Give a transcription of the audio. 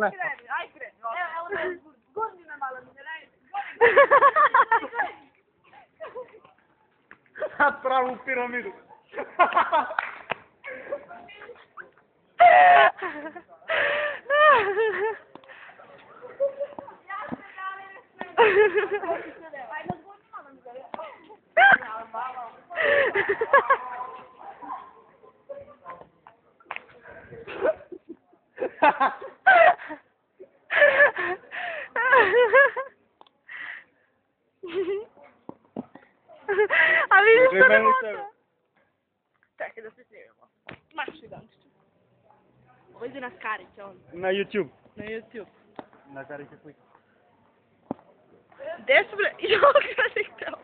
ne? Aj kreni. Evo ne, gurni me malo, mi ne radi. Sad pravu piramidu. Ajde, gurni malo mi ga. A vidiš što ne može? Čekaj da se snimimo. Maši Dančiću. Ovo ide na Skarića on. Na YouTube. Na YouTube. Na Karića slika. Gde su bre? Jo, kada si hteo.